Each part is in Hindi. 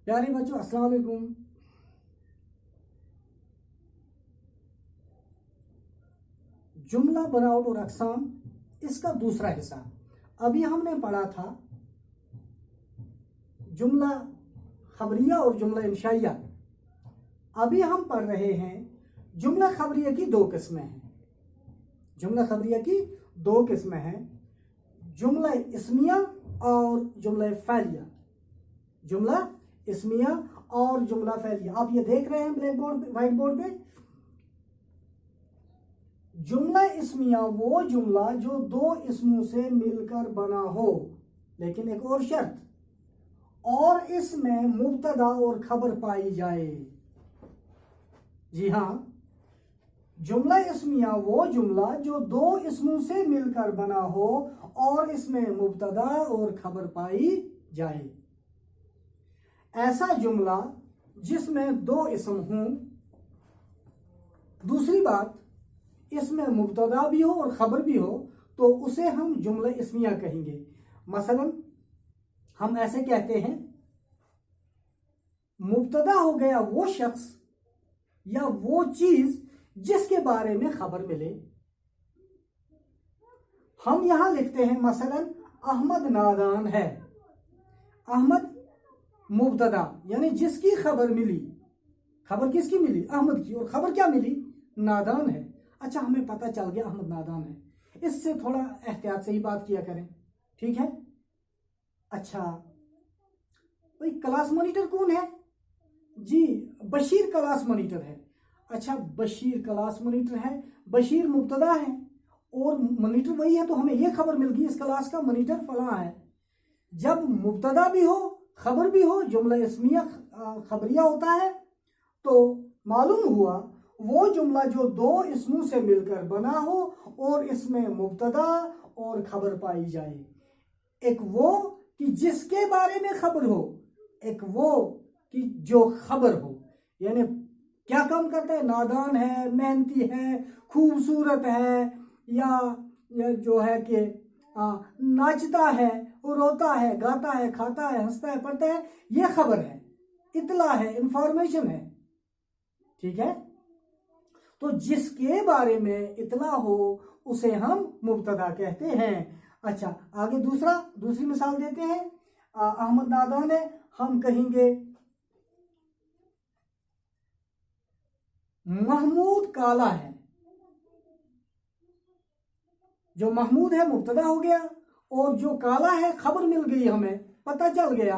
प्यारे बच्चों, अस्सलाम वालेकुम। जुमला बनावट और अक़साम, इसका दूसरा हिस्सा। अभी हमने पढ़ा था जुमला खबरिया और जुमला इंशाइया। अभी हम पढ़ रहे हैं जुमला खबरिया की दो किस्में हैं। जुमला खबरिया की दो किस्में हैं, जुमला इस्मिया और जुमला फ़ैलिया। जुमला इस्मिया और जुमला फ़ैलिया, आप ये देख रहे हैं ब्लैक बोर्ड पे, व्हाइट बोर्ड पे। जुमला इस्मिया वो जुमला जो दो इसमों से मिलकर बना हो, लेकिन एक और शर्त, और इसमें मुब्तदा और खबर पाई जाए। जी हाँ, जुमला इस्मिया वो जुमला जो दो इसमों से मिलकर बना हो और इसमें मुब्तदा और खबर पाई जाए। ऐसा जुमला जिसमें दो इसम हों। दूसरी बात, इसमें मुब्तदा भी हो और खबर भी हो, तो उसे हम जुमला इस्मिया कहेंगे। मसलन हम ऐसे कहते हैं, मुब्तदा हो गया वो शख्स या वो चीज जिसके बारे में खबर मिले। हम यहां लिखते हैं मसलन अहमद नादान है। अहमद मुब्तदा, यानी जिसकी खबर मिली। खबर किसकी मिली? अहमद की। और खबर क्या मिली? नादान है। अच्छा, हमें पता चल गया अहमद नादान है। इससे थोड़ा एहतियात से ही बात किया करें, ठीक है? अच्छा भाई, क्लास मॉनिटर कौन है? जी, बशीर क्लास मॉनिटर है। अच्छा, बशीर क्लास मॉनिटर है, बशीर मुब्तदा है और मॉनिटर वही है, तो हमें यह खबर मिल गई इस क्लास का मॉनिटर फलां है। जब मुब्तदा भी हो खबर भी हो, जुमला इस्मिया खबरिया होता है। तो मालूम हुआ वो जुमला जो दो इसमों से मिलकर बना हो और इसमें मुब्तदा और खबर पाई जाए। एक वो कि जिसके बारे में खबर हो, एक वो कि जो खबर हो। यानी क्या काम करता है? नादान है, मेहनती है, खूबसूरत है, या जो है कि नाचता है, रोता है, गाता है, खाता है, हंसता है, पढ़ता है, ये खबर है, इतला है, इंफॉर्मेशन है। ठीक है? तो जिसके बारे में इतला हो उसे हम मुब्तदा कहते हैं। अच्छा, आगे दूसरी मिसाल देते हैं। अहमद नादान है, हम कहेंगे महमूद काला है। जो महमूद है मुब्तदा हो गया, और जो काला है खबर मिल गई, हमें पता चल गया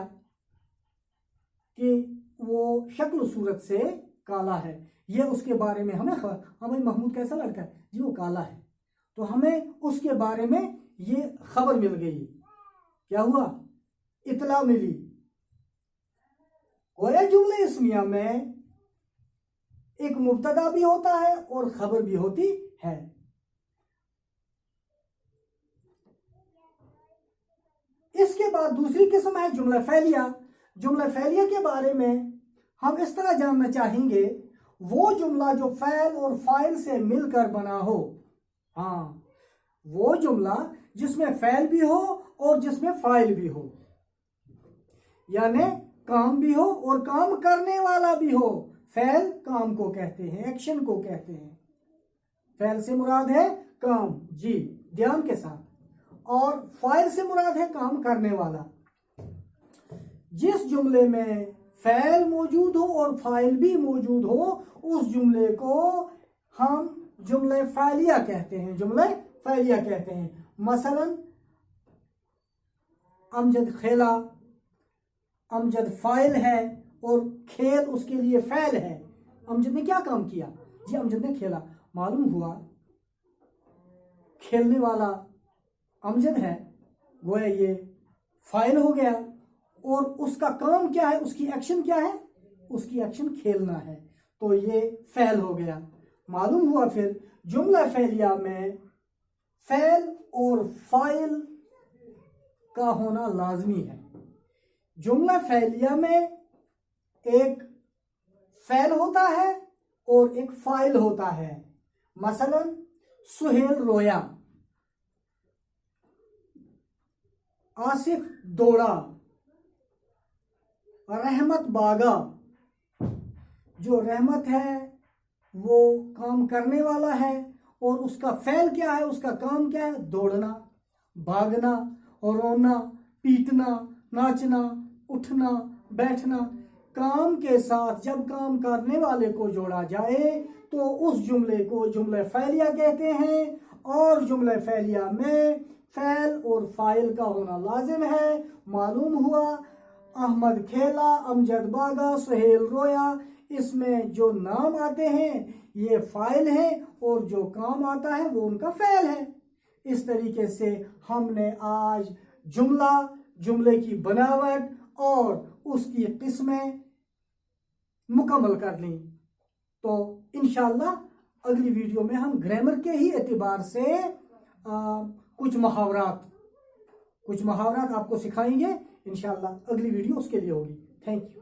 कि वो शक्ल सूरत से काला है। ये उसके बारे में हमें हमें महमूद कैसा लड़का है जी, वो काला है, तो हमें उसके बारे में ये खबर मिल गई। क्या हुआ? इतला मिली। गोया जुमले इस्मिया में एक मुब्तदा भी होता है और खबर भी होती है। इसके बाद दूसरी किस्म है जुमला फ़ैलिया। जुमला फ़ैलिया के बारे में हम इस तरह जानना चाहेंगे, वो जुमला जो फ़ैल और फ़ाइल से मिलकर बना हो। हाँ, वो जुमला जिसमें फ़ैल भी हो और जिसमें फ़ाइल भी हो, यानी काम भी हो और काम करने वाला भी हो। फ़ैल काम को कहते हैं, एक्शन को कहते हैं। फ़ैल से मुराद है काम, जी ध्यान के साथ, और फ़ाइल से मुराद है काम करने वाला। जिस जुमले में फ़ैल मौजूद हो और फ़ाइल भी मौजूद हो, उस जुमले को हम जुमले फ़ैलिया कहते हैं। जुमले फ़ैलिया कहते हैं। मसलन अमजद खेला, अमजद फ़ाइल है और खेल उसके लिए फ़ैल है। अमजद ने क्या काम किया जी? अमजद ने खेला। मालूम हुआ खेलने वाला अमजद है, गोया ये फ़ाइल हो गया, और उसका काम क्या है, उसकी एक्शन क्या है? उसकी एक्शन खेलना है, तो ये फ़ैल हो गया। मालूम हुआ फिर जुमला फ़ैलिया में फ़ैल और फ़ाइल का होना लाजमी है। जुमला फ़ैलिया में एक फ़ैल होता है और एक फ़ाइल होता है। मसलन सुहेल रोया, आसिफ दौड़ा, रहमत बागा। जो रहमत है वो काम करने वाला है और उसका फ़ैल क्या है, उसका काम क्या है? दौड़ना, भागना, रोना, पीटना, नाचना, उठना, बैठना। काम के साथ जब काम करने वाले को जोड़ा जाए तो उस जुमले को जुमले फ़ैलिया कहते हैं, और जुमले फ़ैलिया में फ़ैल और फ़ाइल का होना लाजिम है। मालूम हुआ अहमद खेला, अमजद भागा, सुहेल रोया। इसमें जो नाम आते हैं ये फ़ाइल है और जो काम आता है वो उनका फ़ैल है। इस तरीके से हमने आज जुमला, जुमले की बनावट और उसकी किस्में मुकम्मल कर ली। तो इंशाअल्लाह अगली वीडियो में हम ग्रामर के ही एतबार से कुछ मुहावरात आपको सिखाएंगे। इंशाअल्लाह अगली वीडियो उसके लिए होगी। Thank you.